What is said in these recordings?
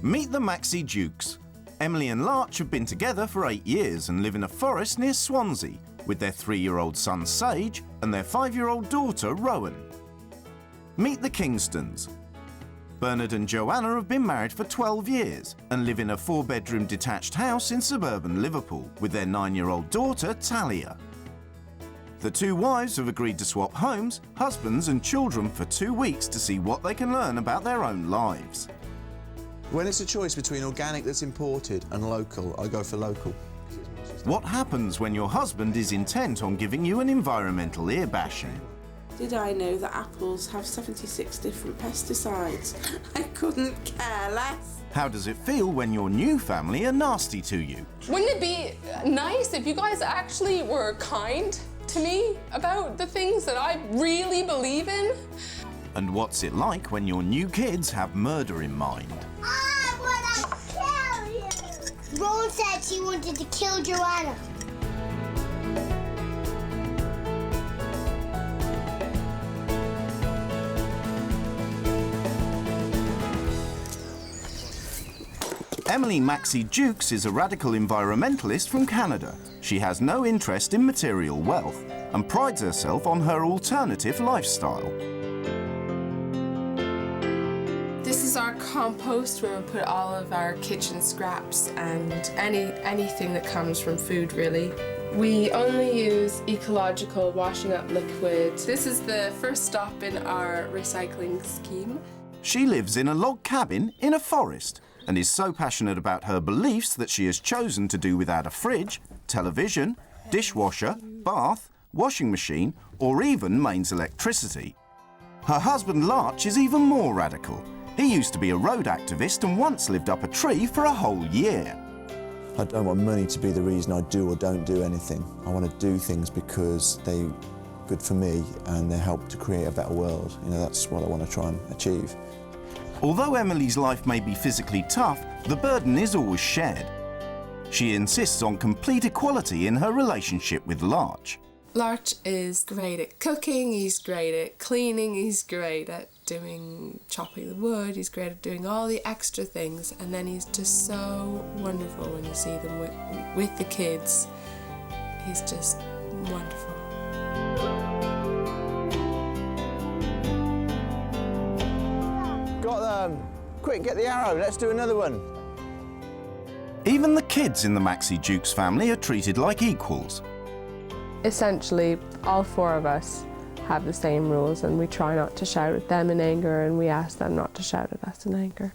Meet the Maxi Jukes. Emily and Larch have been together for 8 years and live in a forest near Swansea with their 3-year-old son Sage and their 5-year-old daughter Rowan. Meet the Kingstons. Bernard and Joanna have been married for 12 years and live in a 4-bedroom detached house in suburban Liverpool with their 9-year-old daughter Talia. The two wives have agreed to swap homes, husbands and children for 2 weeks to see what they can learn about their own lives. When it's a choice between organic that's imported and local, I go for local. What happens when your husband is intent on giving you an environmental ear bashing? Did I know that apples have 76 different pesticides? I couldn't care less. How does it feel when your new family are nasty to you? Wouldn't it be nice if you guys actually were kind to me about the things that I really believe in? And what's it like when your new kids have murder in mind? I want to kill you! Rowan said she wanted to kill Joanna. Emily Maxi Jukes is a radical environmentalist from Canada. She has no interest in material wealth and prides herself on her alternative lifestyle. This is our compost where we put all of our kitchen scraps and anything that comes from food, really. We only use ecological washing up liquid. This is the first stop in our recycling scheme. She lives in a log cabin in a forest and is so passionate about her beliefs that she has chosen to do without a fridge, television, dishwasher, bath, washing machine, or even mains electricity. Her husband Larch is even more radical. He used to be a road activist and once lived up a tree for a whole year. I don't want money to be the reason I do or don't do anything. I want to do things because they're good for me and they help to create a better world. You know, that's what I want to try and achieve. Although Emily's life may be physically tough, the burden is always shared. She insists on complete equality in her relationship with Larch. Larch is great at cooking, he's great at cleaning, he's great at chopping the wood, he's great at doing all the extra things, and then he's just so wonderful when you see them with the kids. He's just wonderful. Got them! Quick, get the arrow, let's do another one. Even the kids in the Maxi Jukes family are treated like equals. Essentially, all 4 of us have the same rules and we try not to shout at them in anger and we ask them not to shout at us in anger.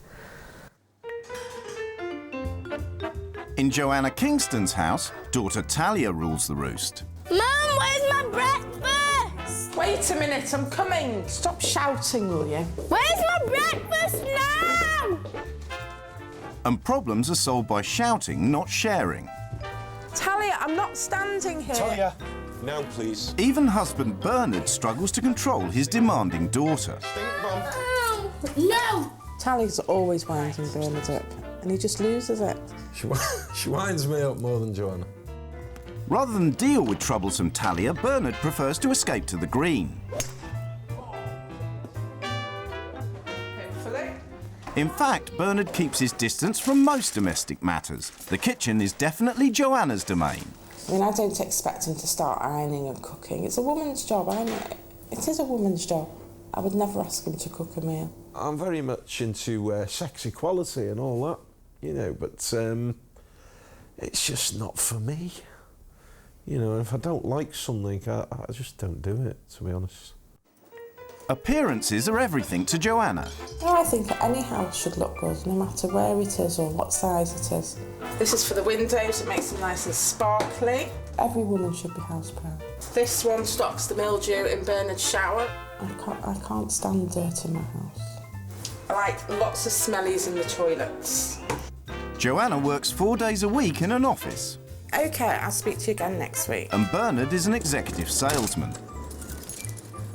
In Joanna Kingston's house, daughter Talia rules the roost. Mum, where's my breakfast? Wait a minute, I'm coming. Stop shouting, will you? Where's my breakfast now? And problems are solved by shouting, not sharing. Talia, I'm not standing here. Talia, now please. Even husband Bernard struggles to control his demanding daughter. No! Talia's always winding Bernard up, and he just loses it. She winds me up more than Joanna. Rather than deal with troublesome Talia, Bernard prefers to escape to the green. Hopefully. In fact, Bernard keeps his distance from most domestic matters. The kitchen is definitely Joanna's domain. I mean, I don't expect him to start ironing and cooking. It's a woman's job, I know. It is a woman's job. I would never ask him to cook a meal. I'm very much into sex equality and all that, you know, but it's just not for me. You know, if I don't like something, I just don't do it, to be honest. Appearances are everything to Joanna. No, I think any house should look good, no matter where it is or what size it is. This is for the windows, it makes them nice and sparkly. Every woman should be house proud. This one stops the mildew in Bernard's shower. I can't stand dirt in my house. I like lots of smellies in the toilets. Joanna works 4 days a week in an office. OK, I'll speak to you again next week. And Bernard is an executive salesman.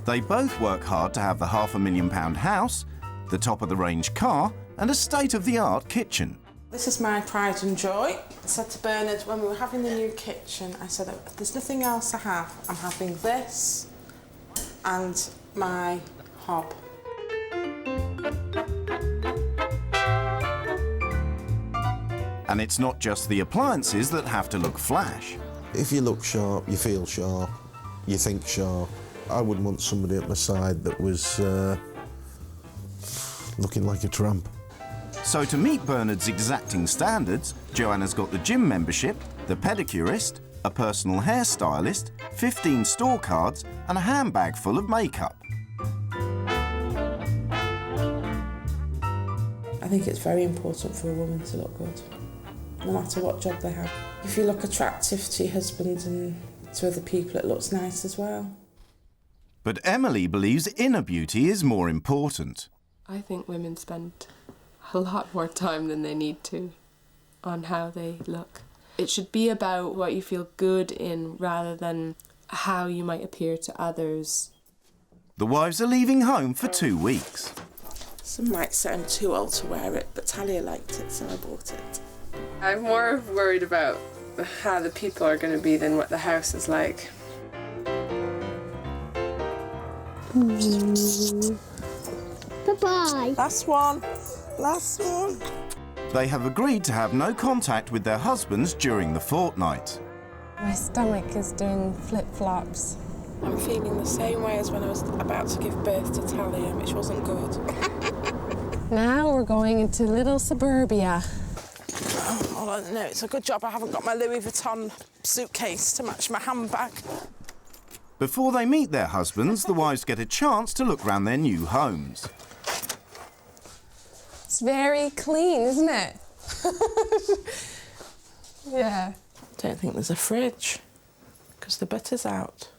They both work hard to have the £500,000 house, the top-of-the-range car and a state-of-the-art kitchen. This is my pride and joy. I said to Bernard when we were having the new kitchen, I said, if there's nothing else I have, I'm having this and my hob. And it's not just the appliances that have to look flash. If you look sharp, you feel sharp, you think sharp. I wouldn't want somebody at my side that was looking like a tramp. So to meet Bernard's exacting standards, Joanna's got the gym membership, the pedicurist, a personal hairstylist, 15 store cards and a handbag full of makeup. I think it's very important for a woman to look good, no matter what job they have. If you look attractive to your husband and to other people, it looks nice as well. But Emily believes inner beauty is more important. I think women spend a lot more time than they need to on how they look. It should be about what you feel good in rather than how you might appear to others. The wives are leaving home for 2 weeks. Some might say I'm too old to wear it, but Talia liked it, so I bought it. I'm more worried about how the people are going to be than what the house is like. Bye-bye. Last one. Last one. They have agreed to have no contact with their husbands during the fortnight. My stomach is doing flip-flops. I'm feeling the same way as when I was about to give birth to Talia, which wasn't good. Now we're going into little suburbia. Oh, no, it's a good job I haven't got my Louis Vuitton suitcase to match my handbag. Before they meet their husbands, the wives get a chance to look round their new homes. It's very clean, isn't it? Yeah. Don't think there's a fridge, because the butter's out.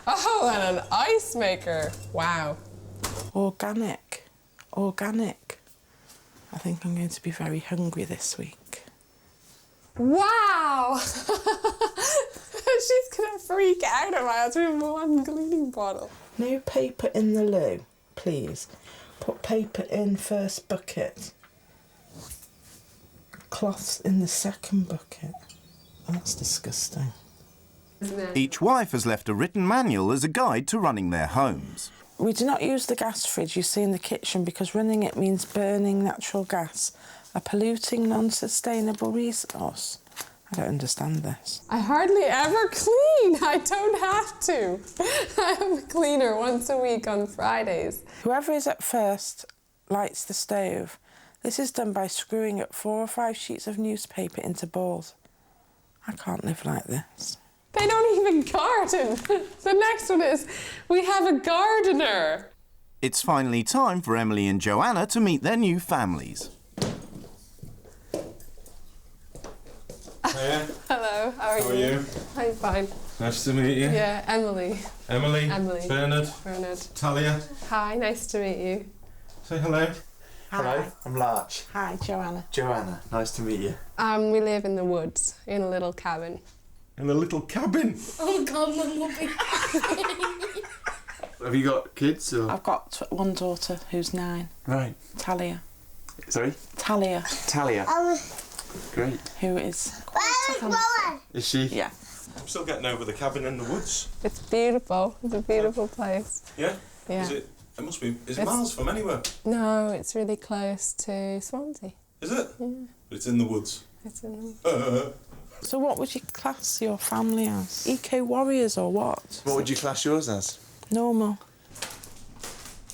Oh, and an ice maker. Wow. Organic. Organic. I think I'm going to be very hungry this week. Wow! She's gonna freak out about it with one cleaning bottle. No paper in the loo, please. Put paper in first bucket. Cloths in the second bucket. Oh, that's disgusting. Each wife has left a written manual as a guide to running their homes. We do not use the gas fridge you see in the kitchen because running it means burning natural gas, a polluting, non-sustainable resource. I don't understand this. I hardly ever clean. I don't have to. I have a cleaner once a week on Fridays. Whoever is at first lights the stove. This is done by screwing up 4 or 5 sheets of newspaper into balls. I can't live like this. They don't even garden. The next one is, we have a gardener. It's finally time for Emily and Joanna to meet their new families. Hiya. Hello, how are How are you? I'm fine. Nice to meet you. Yeah, Emily. Emily. Emily. Bernard. Talia. Hi, nice to meet you. Say hello. Hello, I'm Larch. Hi, Joanna. Joanna, nice to meet you. We live in the woods, in a little cabin. In a little cabin. Oh God, Mum will be. Have you got kids or? I've got one daughter who's 9. Right. Talia. Sorry? Talia. Talia. Great. Who is Is she? Yeah. I'm still getting over the cabin in the woods. It's beautiful. It's a beautiful place. Yeah? Yeah. It must be, is it miles from anywhere? No, it's really close to Swansea. Is it? Yeah. But it's in the woods. It's in the So what would you class your family as? Eco-warriors or what? What would you class yours as? Normal.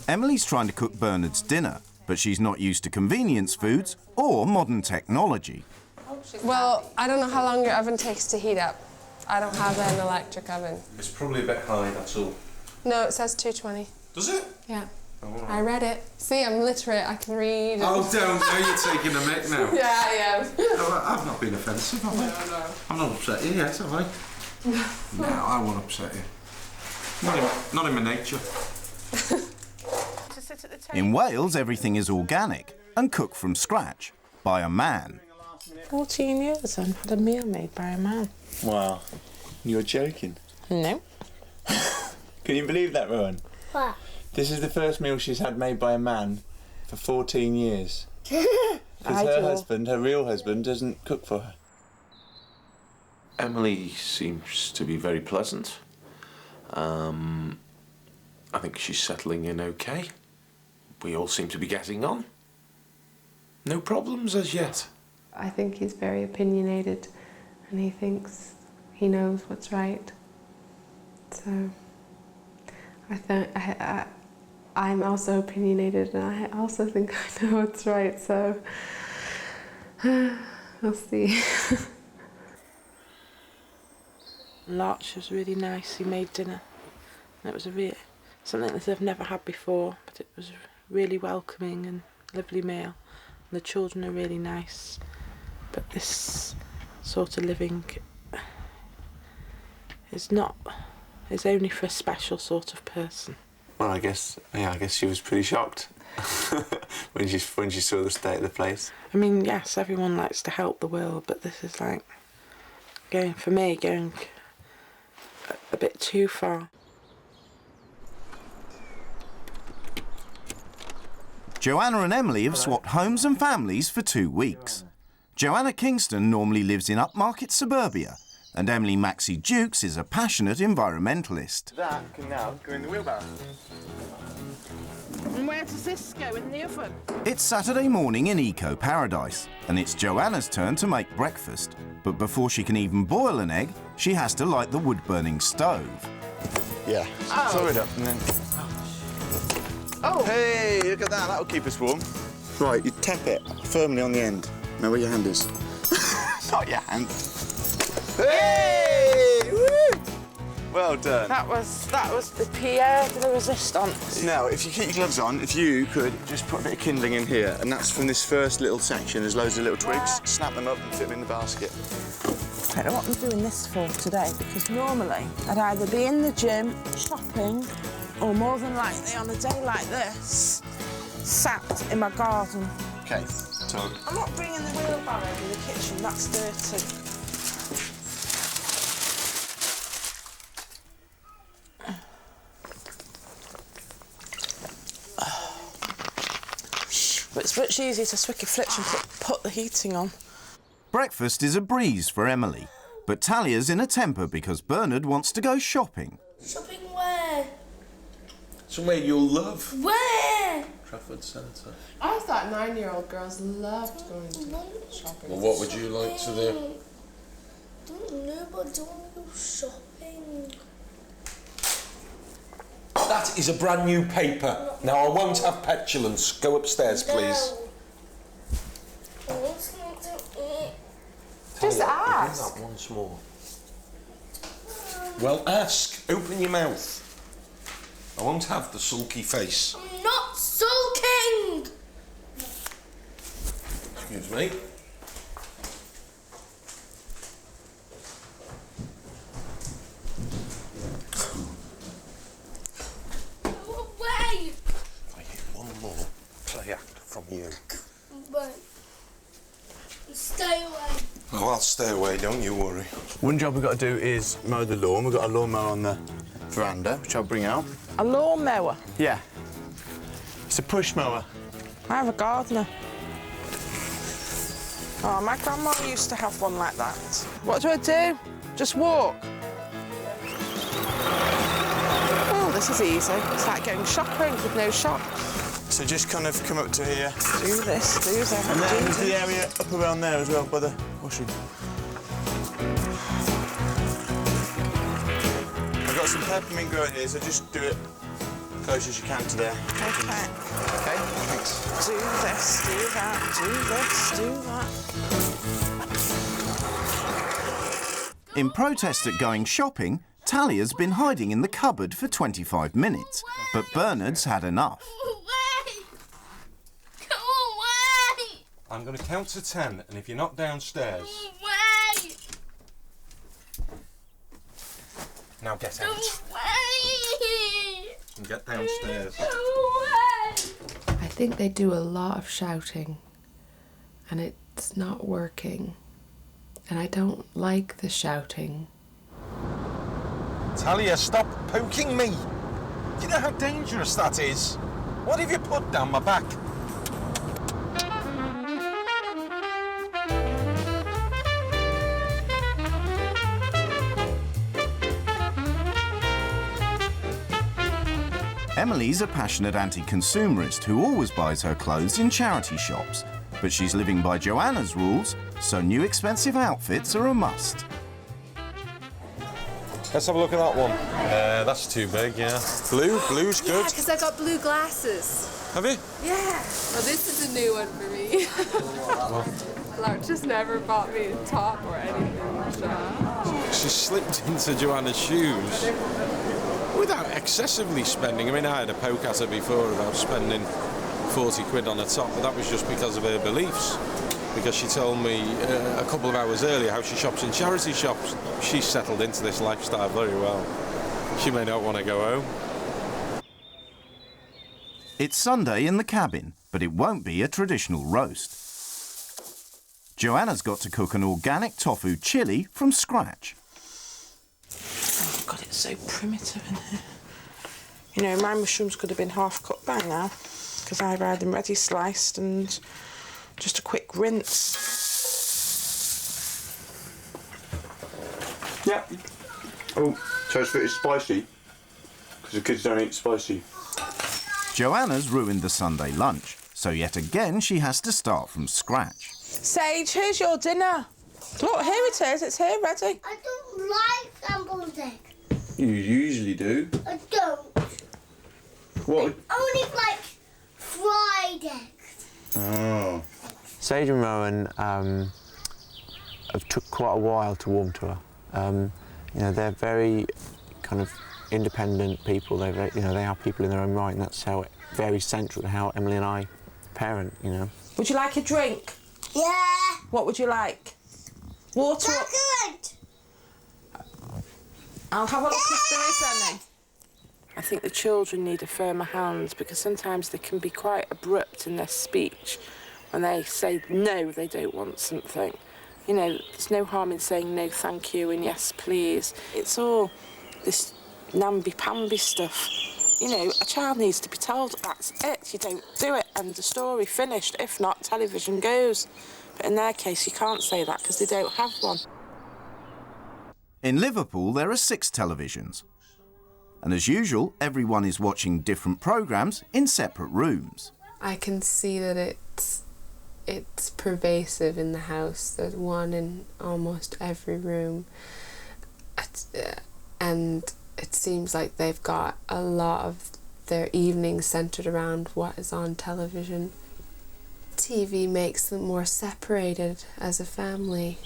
Emily's trying to cook Bernard's dinner, but she's not used to convenience foods or modern technology. Well, I don't know how long your oven takes to heat up. I don't have an electric oven. It's probably a bit high, that's all. No, it says 220. Does it? Yeah. Oh, right. I read it. See, I'm literate. I can read. Oh, don't. Now you're taking a mick now. Yeah, I am. No, I've not been offensive, have I? No. I'm not upset you, yes, have I? No, I won't upset you. Not in my nature. In Wales, everything is organic and cooked from scratch by a man. 14 years and had a meal made by a man. Wow. You're joking. No. Can you believe that, Rowan? What? This is the first meal she's had made by a man for 14 years. Because her husband, her real husband, doesn't cook for her. Emily seems to be very pleasant. I think she's settling in okay. We all seem to be getting on. No problems as yet. I think he's very opinionated and he thinks he knows what's right. So I'm also opinionated and I also think I know what's right, so we'll see. Larch was really nice. He made dinner. And it was something that I've never had before, but it was really welcoming and lovely meal. And the children are really nice. But this sort of living is only for a special sort of person. Well, I guess she was pretty shocked when she saw the state of the place. I mean, yes, everyone likes to help the world, but this is like going a bit too far. Joanna and Emily have swapped homes and families for 2 weeks. Joanna Kingston normally lives in upmarket suburbia, and Emily Maxi Jukes is a passionate environmentalist. That can now go in the wheelbarrow. And where does this go? In the oven? It's Saturday morning in Eco Paradise, and it's Joanna's turn to make breakfast. But before she can even boil an egg, she has to light the wood-burning stove. Yeah, throw it up and then... Oh! Hey, look at that, that'll keep us warm. Right, you tap it firmly on the end. Now where your hand is. Not your hand. Hey! Woo! Well done. That was the pied de resistance. Now, if you keep your gloves on, if you could just put a bit of kindling in here, and that's from this first little section. There's loads of little twigs. Snap them up and fit them in the basket. I don't know what I'm doing this for today, because normally I'd either be in the gym, shopping, or more than likely on a day like this, sat in my garden. Okay, so... I'm not bringing the wheelbarrow in the kitchen, that's dirty. But it's much easier to swick a flitch and put the heating on. Breakfast is a breeze for Emily, but Talia's in a temper because Bernard wants to go shopping. Shopping where? Somewhere you'll love. Where? Trafford Centre. I thought 9-year-old girls loved going to shopping. Well, what would you like to do? I don't know, but I don't want to go shopping. That is a brand new paper. Now, I won't have petulance. Go upstairs, please. No. I want something to eat. Just ask. Do that once more. Well, ask. Open your mouth. I won't have the sulky face. I'm not sulking! Excuse me. Away! If I hear one more play act from you. But stay away. Oh, I'll stay away, don't you worry. One job we've got to do is mow the lawn. We've got a lawnmower on the veranda, which I'll bring out. A lawnmower? Yeah. It's a push mower. I have a gardener. Oh, my grandma used to have one like that. What do I do? Just walk? Oh, this is easy. It's like going shopping with no shops. So just kind of come up to here. Do this, do that. And then there's the area up around there as well, by the washing. I've got some peppermint growing here, so just do it close as you can to there. Okay. Okay, thanks. Do this, do that, do this, do that. In protest at going shopping, Talia's been hiding in the cupboard for 25 minutes, but Bernard's had enough. Away! Go away! I'm going to count to 10, and if you're not downstairs... Away! Now get out. Away! And get downstairs. Away! I think they do a lot of shouting and it's not working. And I don't like the shouting. Talia, stop poking me. Do you know how dangerous that is? What have you put down my back? Emily's a passionate anti-consumerist who always buys her clothes in charity shops. But she's living by Joanna's rules, so new expensive outfits are a must. Let's have a look at that one. That's too big, yeah. Blue's good. Yeah, because I got blue glasses. Have you? Yeah. Well, this is a new one for me. Larch just never bought me a top or anything. She slipped into Joanna's shoes without excessively spending. I mean, I had a poke at her before about spending 40 quid on a top, but that was just because of her beliefs. Because she told me a couple of hours earlier how she shops in charity shops. She's settled into this lifestyle very well. She may not want to go home. It's Sunday in the cabin, but it won't be a traditional roast. Joanna's got to cook an organic tofu chilli from scratch. Oh God, it's so primitive in here. You know, my mushrooms could have been half cooked by now, because I've had them ready sliced and just a quick rinse. Yeah. Oh, toast fit is spicy, because the kids don't eat spicy. Joanna's ruined the Sunday lunch, so yet again she has to start from scratch. Sage, here's your dinner. Look, here it is. It's here, ready. I don't like scrambled egg. You usually do. I don't. What? I only like fried eggs. Oh. Sage and Rowan have took quite a while to warm to her. You know, they're very kind of independent people. They are people in their own right, and that's how very central to how Emily and I parent. You know. Would you like a drink? Yeah. What would you like? Water. Chocolate. I'll have a look if there is any. I think the children need a firmer hand, because sometimes they can be quite abrupt in their speech when they say no, they don't want something. You know, there's no harm in saying no, thank you, and yes, please. It's all this namby-pamby stuff. You know, a child needs to be told that's it, you don't do it, and the story finished. If not, television goes. But in their case, you can't say that because they don't have one. In Liverpool, there are 6 televisions. And as usual, everyone is watching different programmes in separate rooms. I can see that it's pervasive in the house. There's one in almost every room. And it seems like they've got a lot of their evenings centred around what is on television. TV makes them more separated as a family.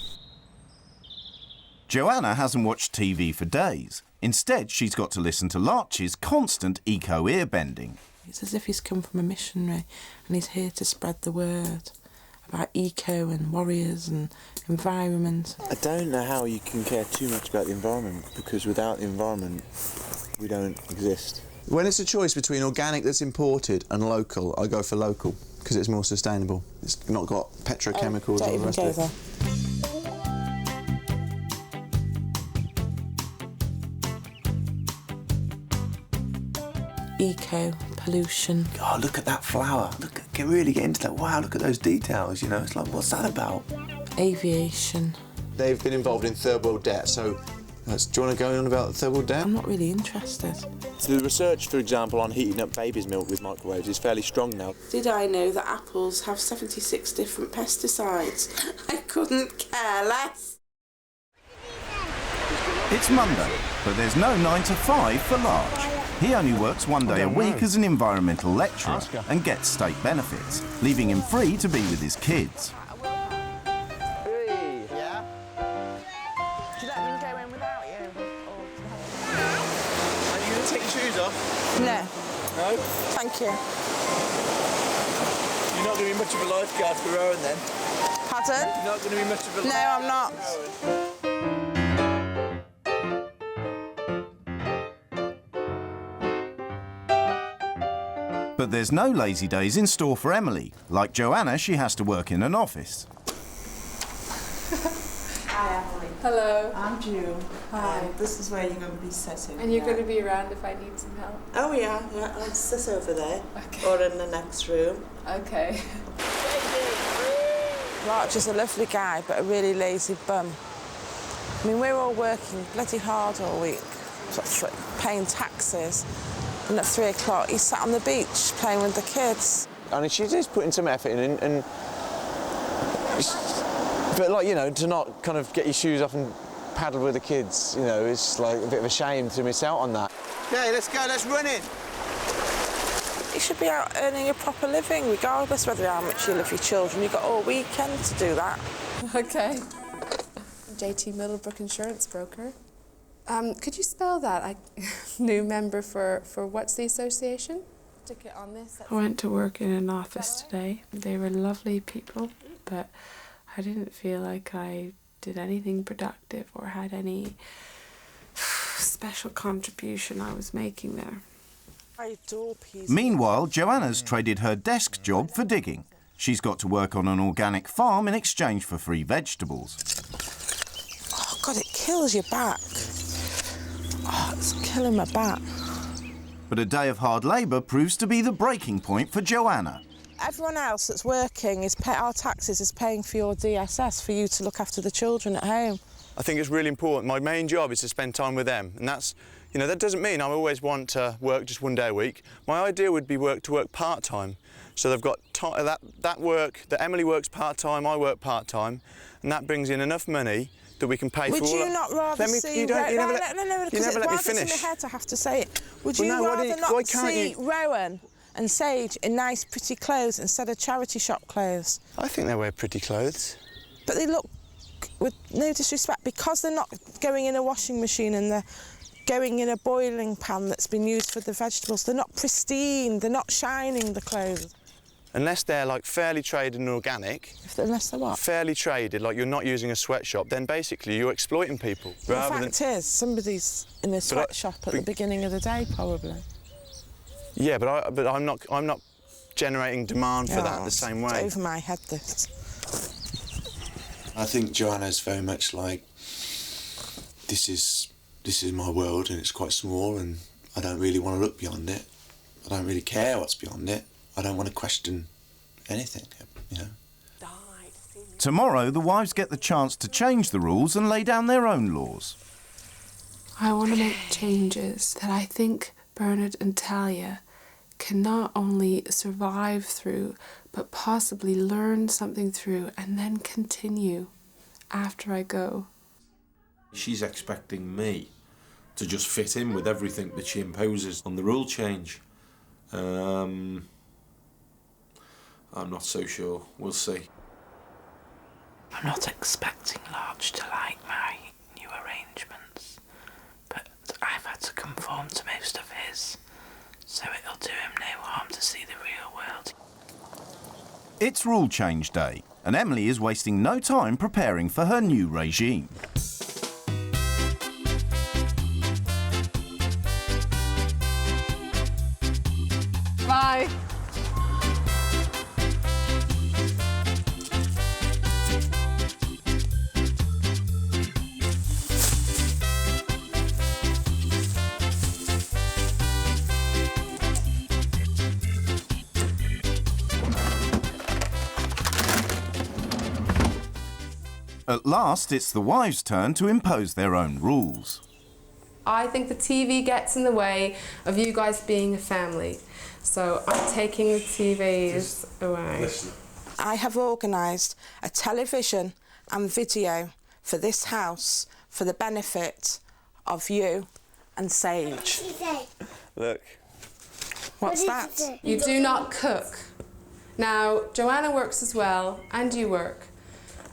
Joanna hasn't watched TV for days. Instead, she's got to listen to Larch's constant eco-ear bending. It's as if he's come from a missionary and he's here to spread the word about eco and warriors and environment. I don't know how you can care too much about the environment, because without the environment, we don't exist. When it's a choice between organic that's imported and local, I go for local, because it's more sustainable. It's not got petrochemicals or the rest of it. Eco, pollution. God, look at that flower. Can really get into that. Wow, look at those details, you know. It's like, what's that about? Aviation. They've been involved in third world debt, so do you want to go on about third world debt? I'm not really interested. The research, for example, on heating up baby's milk with microwaves is fairly strong now. Did I know that apples have 76 different pesticides? I couldn't care less. It's Monday, but there's no 9 to 5 for Larch. He only works one day a week as an environmental lecturer and gets state benefits, leaving him free to be with his kids. Hey. Yeah? Do you let me go in without you? Are you going to take your shoes off? No. No? Thank you. You're not going to be much of a lifeguard for Rowan then? Pardon? You're not going to be much of a No, I'm not. But there's no lazy days in store for Emily. Like Joanna, she has to work in an office. Hi, Emily. Hello. I'm June. Hi. This is where you're going to be sitting. And you're going to be around if I need some help? Oh, yeah. I'll sit over there. Okay. Or in the next room. Okay. Larch is a lovely guy, but a really lazy bum. I mean, we're all working bloody hard all week, sort of paying taxes. And at 3 o'clock, he's sat on the beach playing with the kids. I mean, she's just putting some effort in, and But, like, you know, to not kind of get your shoes off and paddle with the kids, you know, it's like a bit of a shame to miss out on that. Okay, let's go, let's run it. You should be out earning a proper living, regardless whether how much you love your children. You've got all weekend to do that. Okay. JT Middlebrook Insurance Broker. Could you spell that? New member for what's the association? Ticket on this. I went to work in an office today. They were lovely people, but I didn't feel like I did anything productive or had any special contribution I was making there. Meanwhile, Joanna's traded her desk job for digging. She's got to work on an organic farm in exchange for free vegetables. Oh, God, it kills your back. Oh, it's killing my back. But a day of hard labour proves to be the breaking point for Joanna. Everyone else that's working our taxes is paying for your DSS for you to look after the children at home. I think it's really important. My main job is to spend time with them, and that's, you know, that doesn't mean I always want to work just one day a week. My idea would be to work part-time. So they've got that work, that Emily works part-time, I work part-time, and that brings in enough money that we can pay for all... Would you not rather see... You never let me finish. It's in my head to have to say it. Would you rather not see Rowan and Sage in nice, pretty clothes instead of charity shop clothes? I think they wear pretty clothes. But they look, with no disrespect, because they're not going in a washing machine and they're going in a boiling pan that's been used for the vegetables, they're not pristine, they're not shining, the clothes. Unless they're, like, fairly traded and organic... Unless they're what? Fairly traded, like you're not using a sweatshop, then basically you're exploiting people. The fact is, somebody's in a sweatshop at the beginning of the day, probably. Yeah, but I'm not generating demand for that the same way. It's over my head, this. I think Joanna's very much like, this is my world and it's quite small and I don't really want to look beyond it. I don't really care what's beyond it. I don't want to question anything, you know. Tomorrow, the wives get the chance to change the rules and lay down their own laws. I want to make changes that I think Bernard and Talia can not only survive through, but possibly learn something through and then continue after I go. She's expecting me to just fit in with everything that she imposes on the rule change. I'm not so sure. We'll see. I'm not expecting Larch to like my new arrangements, but I've had to conform to most of his, so it'll do him no harm to see the real world. It's rule change day, and Emily is wasting no time preparing for her new regime. Bye. At last, it's the wives' turn to impose their own rules. I think the TV gets in the way of you guys being a family. So I'm taking the TVs away. Listen. I have organised a television and video for this house for the benefit of you and Sage. Look. What's that? You do not cook. Now, Joanna works as well, and you work.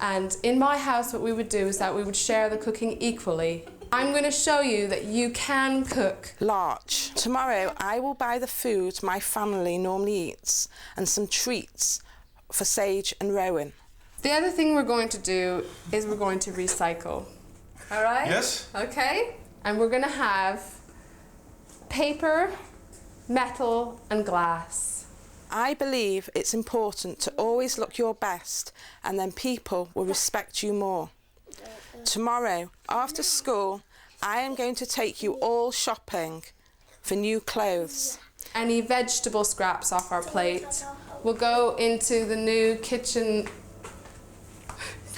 And in my house, what we would do is that we would share the cooking equally. I'm going to show you that you can cook. Larch, tomorrow I will buy the food my family normally eats and some treats for Sage and Rowan. The other thing we're going to do is we're going to recycle. All right? Yes. Okay. And we're going to have paper, metal and glass. I believe it's important to always look your best and then people will respect you more. Tomorrow, after school, I am going to take you all shopping for new clothes. Any vegetable scraps off our plate will go into the new kitchen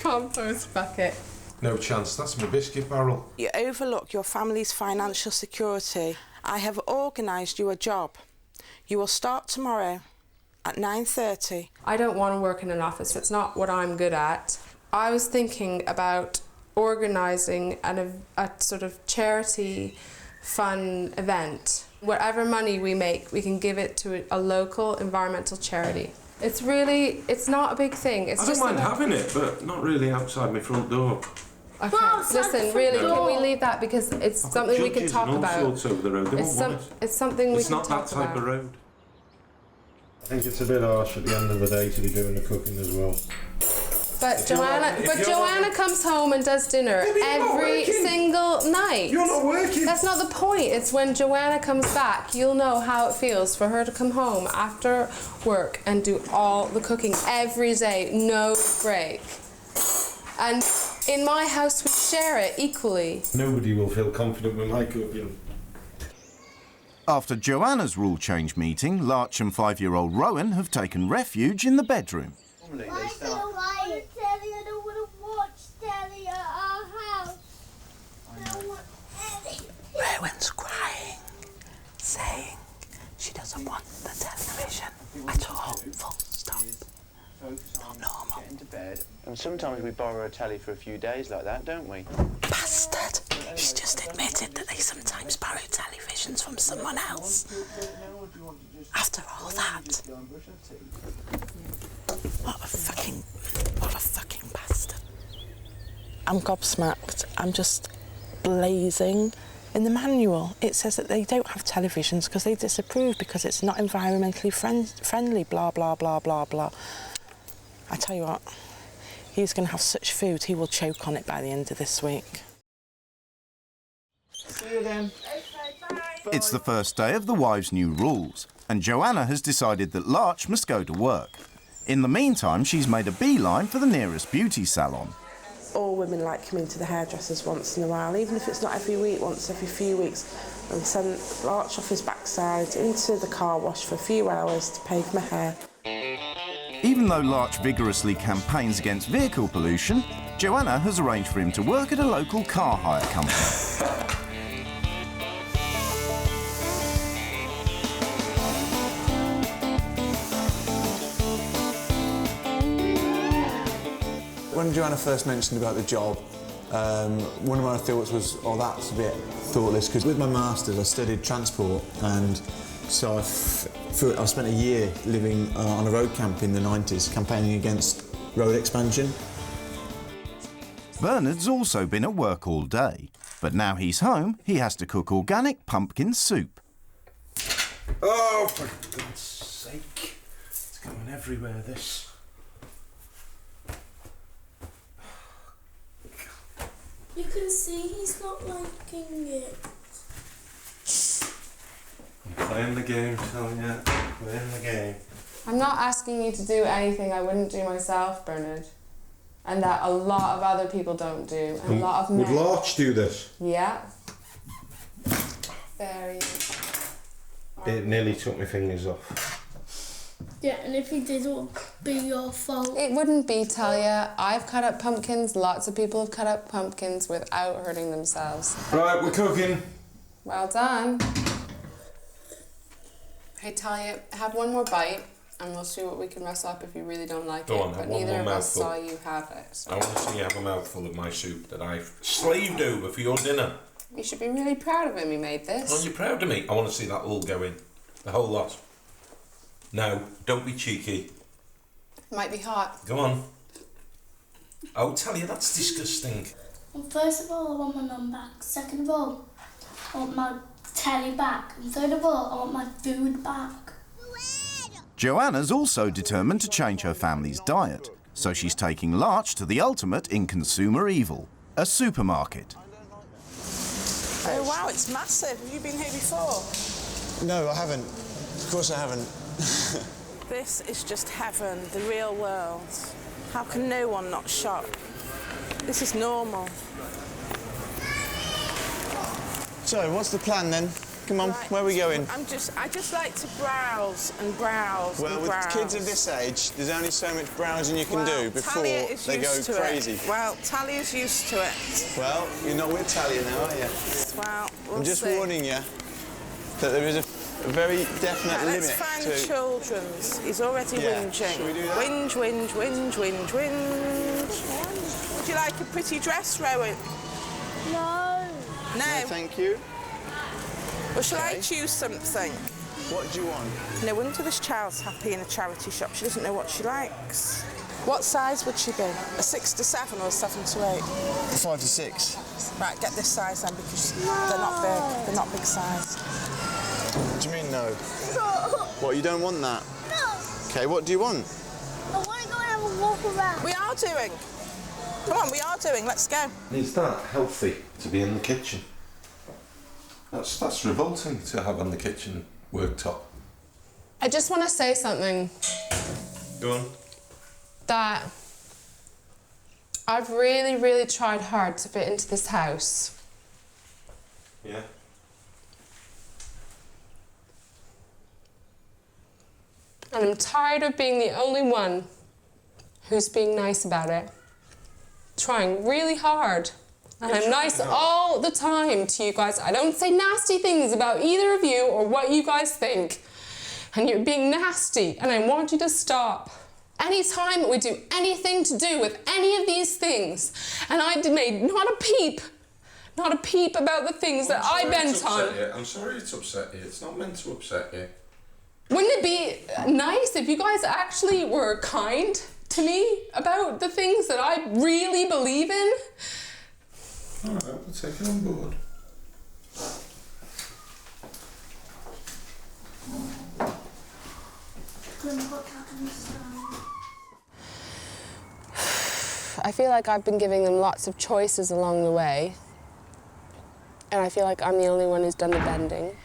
compost bucket. No chance, that's my biscuit barrel. You overlook your family's financial security. I have organised you a job. You will start tomorrow at 9:30. I don't want to work in an office. It's not what I'm good at. I was thinking about organising a sort of charity fun event. Whatever money we make, we can give it to a local environmental charity. It's not a big thing. It's I don't mind having it, but not really outside my front door. Okay, listen, really, can we leave that because it's something we can talk about. Sorts over the road. They won't want it. It's something we can talk about. It's not that type of road. I think it's a bit harsh at the end of the day to be doing the cooking as well. But Joanna comes home and does dinner every single night. You're not working. That's not the point. It's when Joanna comes back, you'll know how it feels for her to come home after work and do all the cooking every day, no break. And in my house, we share it equally. Nobody will feel confident with my cooking. After Joanna's rule change meeting, Larch and 5-year-old Rowan have taken refuge in the bedroom. I don't want to watch Talia at our house. I don't want any. Rowan's crying, saying she doesn't want the television at all, full stop. Not normal. Get into bed. And sometimes we borrow a telly for a few days like that, don't we? Bastard! He's just admitted that they sometimes borrow televisions from someone else. After all that. What a fucking bastard. I'm gobsmacked. I'm just blazing. In the manual, it says that they don't have televisions because they disapprove because it's not environmentally friendly, blah, blah, blah, blah, blah. I tell you what, he's going to have such food, he will choke on it by the end of this week. See you then. It's the first day of the wives' new rules, and Joanna has decided that Larch must go to work. In the meantime, she's made a beeline for the nearest beauty salon. All women like coming to the hairdressers once in a while, even if it's not every week, once every few weeks, and send Larch off his backside into the car wash for a few hours to pave my hair. Even though Larch vigorously campaigns against vehicle pollution, Joanna has arranged for him to work at a local car hire company. When Joanna first mentioned about the job, one of my thoughts was, oh, that's a bit thoughtless, because with my masters I studied transport, and so I spent a year living on a road camp in the 90s, campaigning against road expansion. Bernard's also been at work all day, but now he's home, he has to cook organic pumpkin soup. Oh, for God's sake. It's going everywhere, this. You can see he's not liking it. I'm playing the game, Talia. Playing the game. I'm not asking you to do anything I wouldn't do myself, Bernard. And that a lot of other people don't do. And a lot of men. Would Larch do this? Yeah. Very. It nearly took my fingers off. Yeah, and if he did, it would be your fault. It wouldn't be, Talia. I've cut up pumpkins. Lots of people have cut up pumpkins without hurting themselves. Right, we're cooking. Well done. Hey, Talia, have one more bite, and we'll see what we can mess up if you really don't like it. Go on, but have one neither more of us mouthful. saw you have it. So. I want to see you have a mouthful of my soup that I've slaved over for your dinner. You should be really proud of him. He made this. Aren't you proud of me? I want to see that all go in. The whole lot. No, don't be cheeky. Might be hot. Go on. Oh, Talia, that's disgusting. Well, first of all, I want my mum back. Second of all, I want my telly back. And third of all, I want my food back. Joanna's also determined to change her family's diet, so she's taking Larch to the ultimate in consumer evil, a supermarket. Oh wow, it's massive. Have you been here before? No, I haven't. Of course I haven't. This is just heaven, the real world. How can no one not shop? This is normal. So, what's the plan then? Come on, Right. where are we going? I just like to browse and browse Well, and with browse. kids of this age, there's only so much browsing you can do before Talia is they go used to crazy. It. Well, Talia's used to it. Well, you're not with Talia now, are you? Well, we'll I'm just see. warning you that there is a a very definite limit. Let's find to... children's. He's already whinging. Shall we do that? Whinge, whinge, whinge, whinge, whinge. Would you like a pretty dress, Rowan? No. No? Thank you. Well, shall I choose something? What do you want? No wonder this child's happy in a charity shop. She doesn't know what she likes. What size would she be? A 6 to 7 or a 7 to 8? 5 to 6. Right, get this size then because they're not big. They're not big size. What do you mean no? What, you don't want that? No. Okay, what do you want? I want to go and have a walk around. We are doing. Come on, we are doing. Let's go. Is that healthy to be in the kitchen? That's revolting to have on the kitchen worktop. I just want to say something. Go on. That I've really, really tried hard to fit into this house. Yeah. And I'm tired of being the only one who's being nice about it. Trying really hard. And I'm nice all the time to you guys. I don't say nasty things about either of you or what you guys think. And you're being nasty, and I want you to stop. Anytime we do anything to do with any of these things, and I made not a peep about the things that I bent on. I'm sorry it's upset you. It's not meant to upset you. Wouldn't it be nice if you guys actually were kind to me about the things that I really believe in? All right, we'll take it on board. I feel like I've been giving them lots of choices along the way, and I feel like I'm the only one who's done the bending.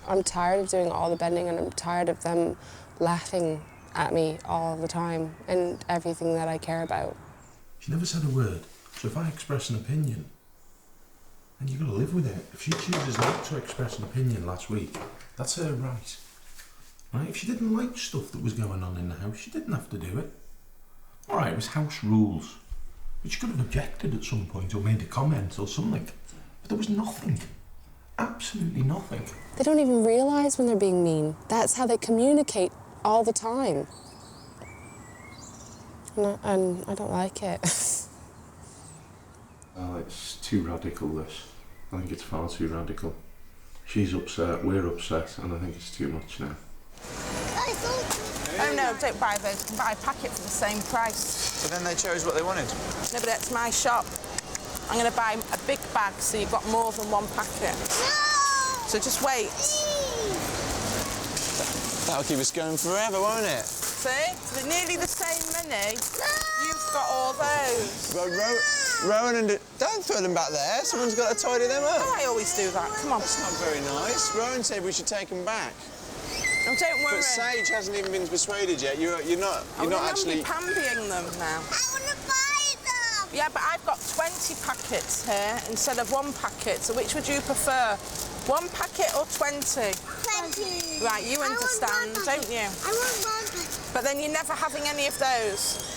I'm tired of doing all the bending, and I'm tired of them laughing at me all the time and everything that I care about. She never said a word, so if I express an opinion, then you've got to live with it. If she chooses not to express an opinion last week, that's her right. Right? If she didn't like stuff that was going on in the house, she didn't have to do it. All right, it was house rules. But she could have objected at some point or made a comment or something. But there was nothing. Absolutely nothing. They don't even realise when they're being mean. That's how they communicate all the time. And I don't like it. Oh, it's too radical, this. I think it's far too radical. She's upset, we're upset, and I think it's too much now. Oh no, don't buy those. You can buy a packet for the same price. But then they chose what they wanted. No, but that's my shop. I'm going to buy a big bag so you've got more than one packet. No! So just wait. That'll keep us going forever, won't it? See? So they're nearly the same money. No! You've got all those. Well, Rowan and... Don't throw them back there. Someone's got to tidy them up. Oh, I always do that. Come on. That's not very nice. Rowan said we should take them back. Oh, don't worry. But Sage hasn't even been persuaded yet. You're not actually... I'm pandying them now. I want to buy them. Yeah, but I've got 20 packets here instead of one packet. So which would you prefer? 1 packet or 20? 20. Right, you understand, don't you? I want 1 packet. But then you're never having any of those.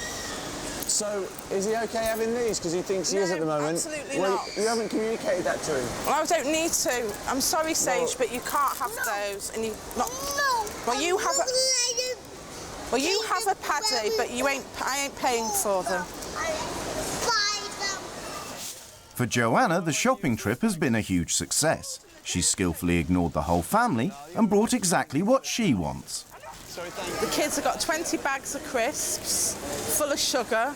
So, is he okay having these? Because he thinks he is at the moment. Absolutely well, not. You haven't communicated that to him. Well, I don't need to. I'm sorry, Sage, but you can't have those, and you not. No. Well, you have a. Well, you have a paddy, but you ain't. I ain't paying for them. For Joanna, the shopping trip has been a huge success. She's skillfully ignored the whole family and brought exactly what she wants. The kids have got 20 bags of crisps, full of sugar.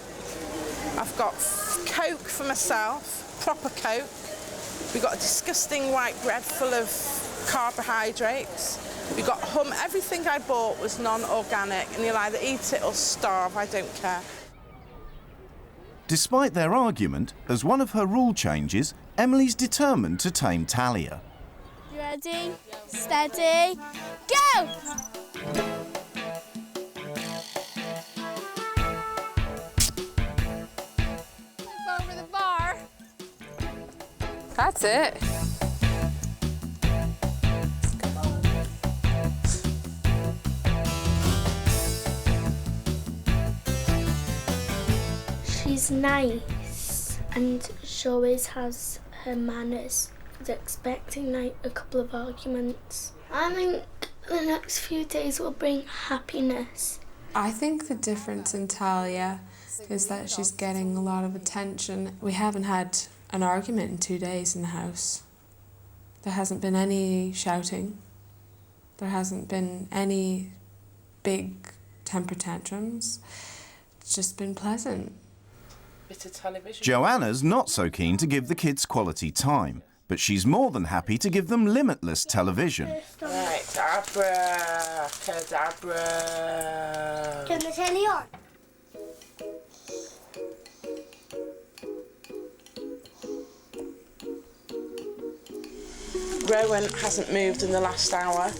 I've got Coke for myself, proper Coke. We've got a disgusting white bread full of carbohydrates. We've got everything I bought was non-organic, and you'll either eat it or starve, I don't care. Despite their argument, as one of her rule changes, Emily's determined to tame Talia. Ready, steady, go! Over the bar. That's it. She's nice and she always has her manners. I was expecting like a couple of arguments. I think the next few days will bring happiness. I think the difference in Talia is that she's getting a lot of attention. We haven't had an argument in 2 days in the house. There hasn't been any shouting. There hasn't been any big temper tantrums. It's just been pleasant. Bit of television. Joanna's not so keen to give the kids quality time, but she's more than happy to give them limitless television. Right, abracadabra. Turn the telly on. Rowan hasn't moved in the last hour.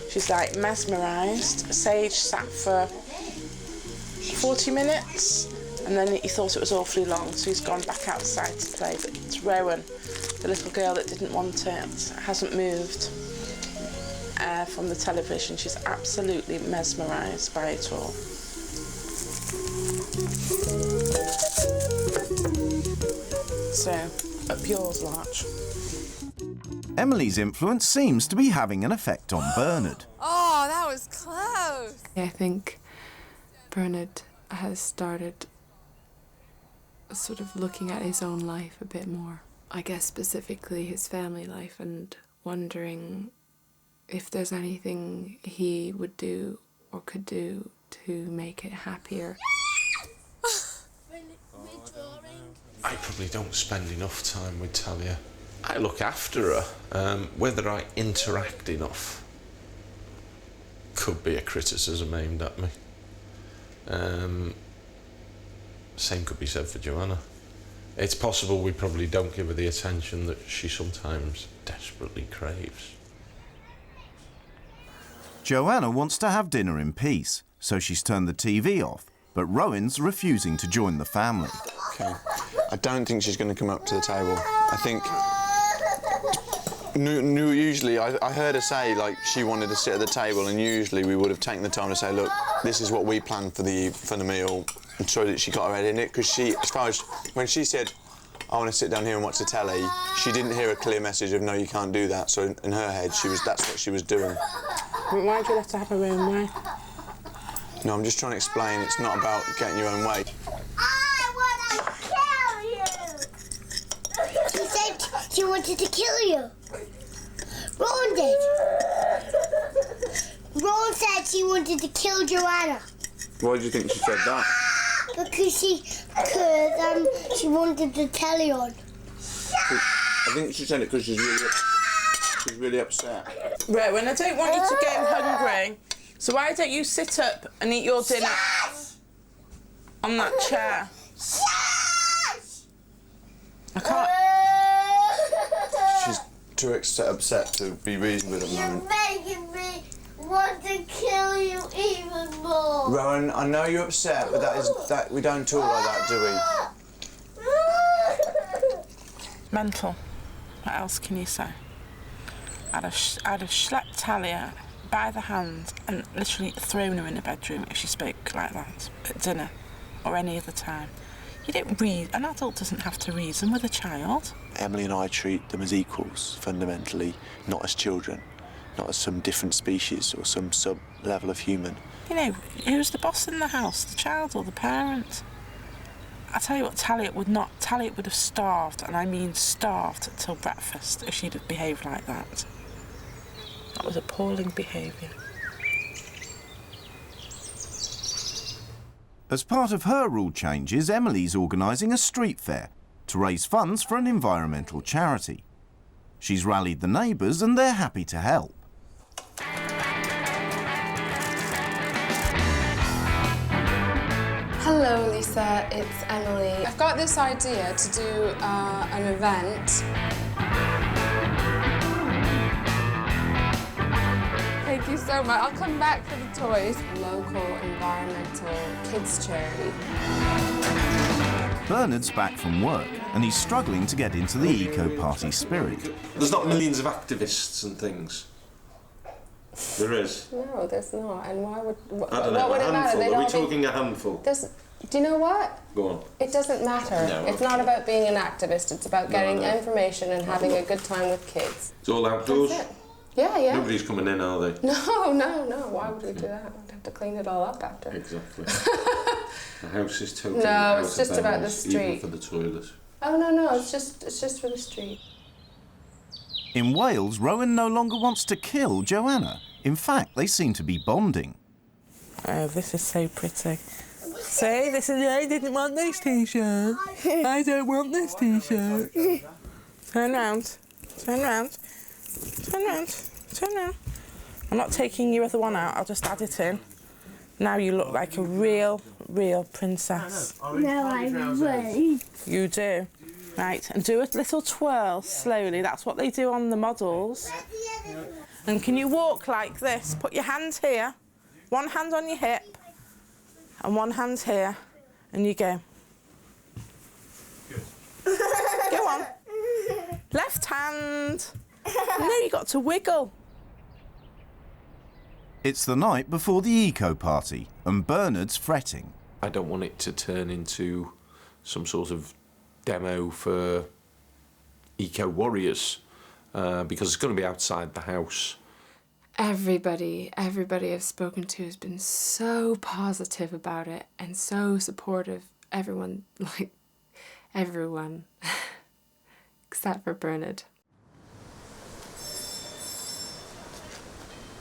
She's like mesmerised. Sage sat for 40 minutes and then he thought it was awfully long, so he's gone back outside to play. But it's Rowan, the little girl that didn't want it, hasn't moved from the television. She's absolutely mesmerised by it all. So, up yours, Larch. Emily's influence seems to be having an effect on Bernard. Oh, that was close. I think Bernard has started sort of looking at his own life a bit more. I guess specifically his family life, and wondering if there's anything he would do or could do to make it happier. I probably don't spend enough time with Talia. I look after her. Whether I interact enough could be a criticism aimed at me. Same could be said for Joanna. It's possible we probably don't give her the attention that she sometimes desperately craves. Joanna wants to have dinner in peace, so she's turned the TV off, but Rowan's refusing to join the family. Okay. I don't think she's going to come up to the table. I think... Usually, I heard her say, like, she wanted to sit at the table, and usually we would have taken the time to say, look, this is what we planned for the meal, and so that she got her head in it, because she, as far as, when she said, I want to sit down here and watch the telly, she didn't hear a clear message of, no, you can't do that, so in her head, that's what she was doing. Why'd you let her have her own way? No, I'm just trying to explain, it's not about getting your own way. I want to kill you! She said she wanted to kill you. Rowan did. Rowan said she wanted to kill Joanna. Why do you think she said that? Because she wanted the telly on. I think she said it because she's really upset. Rowan, I don't want you to get hungry, so why don't you sit up and eat your dinner on that chair? I can't... She's too upset to be reasonable at the moment. You're making me want to kill you even more. Rowan, I know you're upset, but that we don't talk like that, do we? Mental. What else can you say? I'd have schlepped Talia by the hand and literally thrown her in the bedroom if she spoke like that at dinner or any other time. You don't an adult doesn't have to reason with a child. Emily and I treat them as equals, fundamentally, not as children, not as some different species or some sub-level of human. You know, who's the boss in the house, the child or the parent? I tell you what, Talia would have starved, and I mean starved, till breakfast if she'd have behaved like that. That was appalling behaviour. As part of her rule changes, Emily's organising a street fair to raise funds for an environmental charity. She's rallied the neighbours and they're happy to help. Hello Lisa, it's Emily. I've got this idea to do an event. Thank you so much. I'll come back for the toys. Local environmental kids charity. Bernard's back from work and he's struggling to get into the eco-party spirit. There's not millions of activists and things. There is. No, there's not. And why would... I don't know, what would it matter? Are we talking a handful? Do you know what? Go on. It doesn't matter. No, it's not about being an activist. It's about getting information and having a good time with kids. It's all outdoors. That's it. Yeah, yeah. Nobody's coming in, are they? No, no, no. Why would we do that? We'd have to clean it all up after. Exactly. The house is totally No, it's just about the street. Even for the toilet. Oh no, no. It's just for the street. In Wales, Rowan no longer wants to kill Joanna. In fact, they seem to be bonding. Oh, this is so pretty. See, this is. I didn't want this T-shirt. I don't want this T-shirt. Turn round. Turn round. Turn round. Turn round. I'm not taking your other one out. I'll just add it in. Now you look like a real princess. No, I won't. You do. Right, and do a little twirl slowly. That's what they do on the models. And can you walk like this? Put your hands here, one hand on your hip, and one hand here, and you go. Go on. Left hand. No, you got to wiggle. It's the night before the eco party, and Bernard's fretting. I don't want it to turn into some sort of demo for eco warriors, because it's going to be outside the house. Everybody I've spoken to has been so positive about it and so supportive. Everyone, except for Bernard.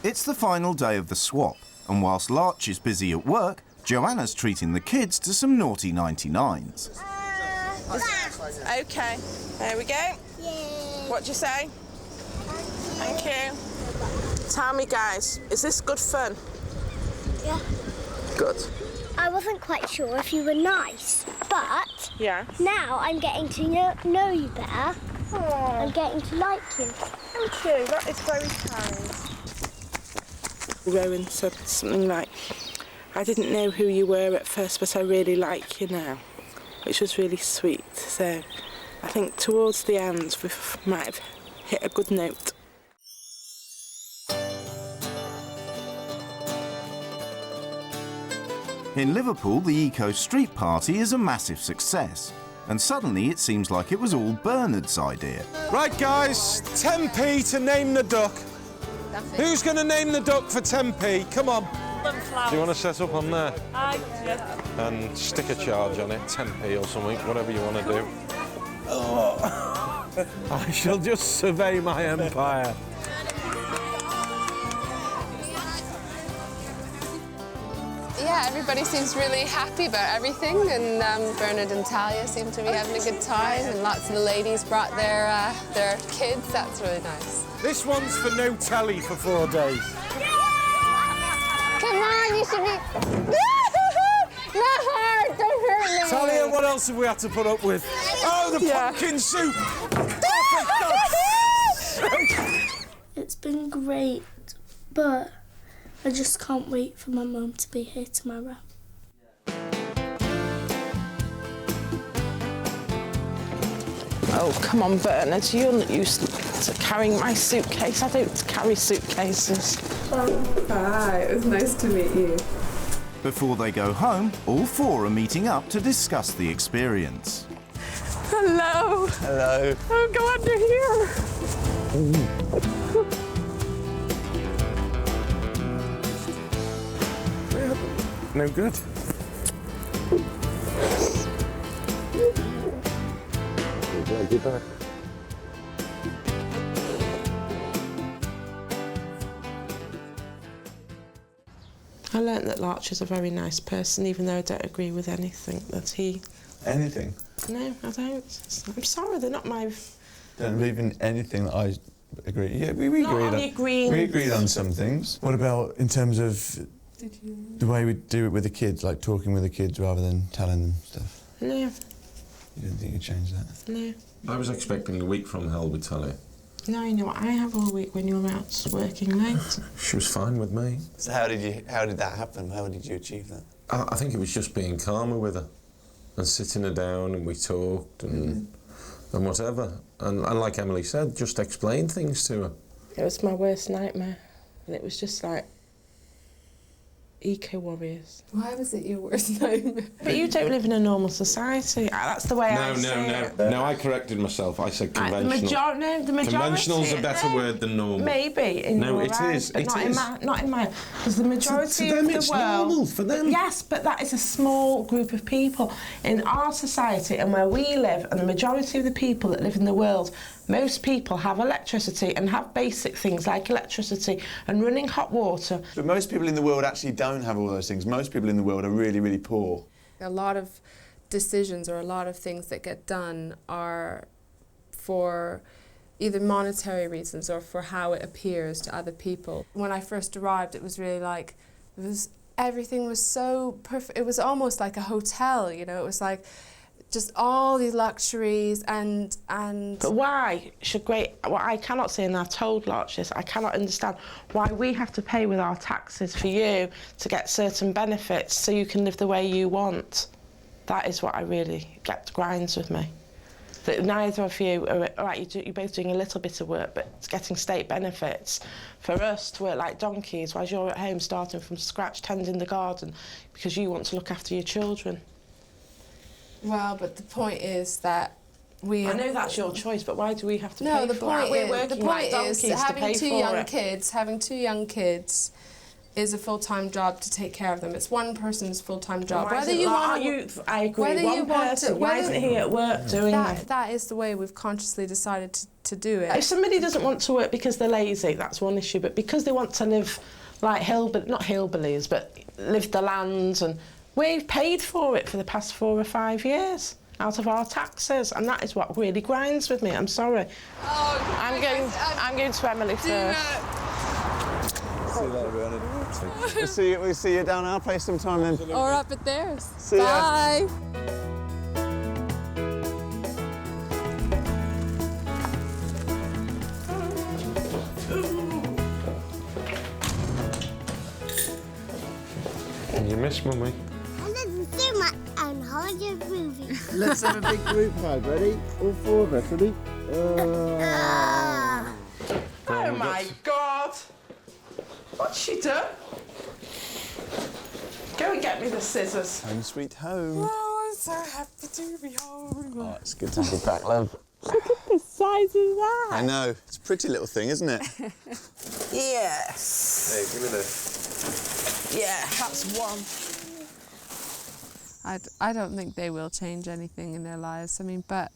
It's the final day of the swap, and whilst Larch is busy at work, Joanna's treating the kids to some naughty 99s. OK, there we go. Yay. What do you say? Thank you. Tell me, guys, is this good fun? Yeah. Good. I wasn't quite sure if you were nice, but yeah. Now I'm getting to know you better. Aww. I'm getting to like you. Thank you, that is very kind. Rowan said something like, I didn't know who you were at first, but I really like you now, which was really sweet. So I think towards the end we might have hit a good note. In Liverpool, the Eco Street Party is a massive success, and suddenly it seems like it was all Bernard's idea. Right, guys, 10p to name the duck. Who's going to name the duck for 10p? Come on. Do you want to set up on there? Yeah. And stick a charge on it, 10p or something, whatever you want to do. Oh. I shall just survey my empire. Yeah, everybody seems really happy about everything, and Bernard and Talia seem to be having a good time, and lots of the ladies brought their kids. That's really nice. This one's for no telly for 4 days. Come on, you should be... Not hard, don't hurt me. Talia, what else have we had to put up with? Oh, the pumpkin soup! It's been great, but I just can't wait for my mum to be here tomorrow. Oh, come on, Bernard, you're not used to carrying my suitcase. I don't carry suitcases. Hi, it was nice to meet you. Before they go home, all four are meeting up to discuss the experience. Hello. Hello. Oh, go under here. No good. Glad you're back. I learnt that Larch is a very nice person, even though I don't agree with anything that he... Anything? No, I don't. I'm sorry, they're not my... Don't believe in anything that I agree. Yeah, we agreed on some things. What about in terms of the way we do it with the kids, like talking with the kids rather than telling them stuff? No. You didn't think you'd change that? No. I was expecting a week from hell with Talia. No, you know what I have all week when you're out working late. She was fine with me. So how did that happen? How did you achieve that? I think it was just being calmer with her and sitting her down, and we talked and whatever. And like Emily said, just explain things to her. It was my worst nightmare. And it was just like, eco-warriors. Why was it your worst nightmare? But you don't live in a normal society. That's the way I see it. No, I corrected myself. I said conventional. The majority. Conventional's a better word than normal. Maybe in your eyes, but not in mine. Because the majority of the world. Normal for them. Yes, but that is a small group of people in our society and where we live, and the majority of the people that live in the world. Most people have electricity and have basic things like electricity and running hot water. But most people in the world actually don't have all those things. Most people in the world are really, really poor. A lot of decisions or a lot of things that get done are for either monetary reasons or for how it appears to other people. When I first arrived, it was really like, everything was so perfect. It was almost like a hotel, you know, it was like, just all these luxuries and. But why should what I cannot see, and I've told Larch this, I cannot understand why we have to pay with our taxes for you to get certain benefits so you can live the way you want. That is what I really grinds with me. That neither of you are, right, you're both doing a little bit of work, but it's getting state benefits. For us to work like donkeys, while you're at home starting from scratch, tending the garden, because you want to look after your children. Well, but the point is that I know that's your choice, but why do we have to pay for it? The point is having two young kids is a full-time job to take care of them. It's one person's full-time job. I agree. Why isn't he at work doing that? That is the way we've consciously decided to do it. If somebody doesn't want to work because they're lazy, that's one issue. But because they want to live like not hillbillies, but live the land, and we've paid for it for the past 4 or 5 years out of our taxes, and that is what really grinds with me. I'm sorry. Oh, I'm going to Emily first. See you later, Bernard. We'll see you down our place sometime then. Or up at theirs. See ya. Bye. You miss Mummy. Let's have a big group hug. Ready? All 4 of us. Ready? Oh my God! What's she done? Go and get me the scissors. Home sweet home. Oh, I'm so happy to be home. Oh, it's good to have you back, love. Look at the size of that. I know. It's a pretty little thing, isn't it? Yes. Hey, give me this. Yeah, that's one. I don't think they will change anything in their lives. I mean, but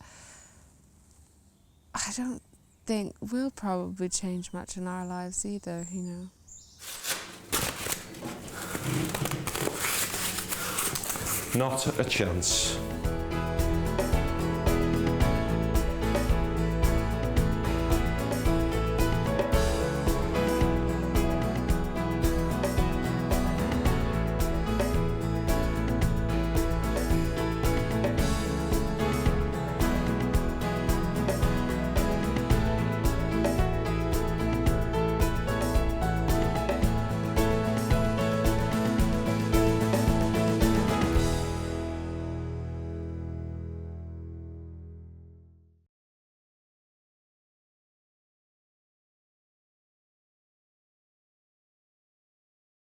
I don't think we'll probably change much in our lives either, you know. Not a chance.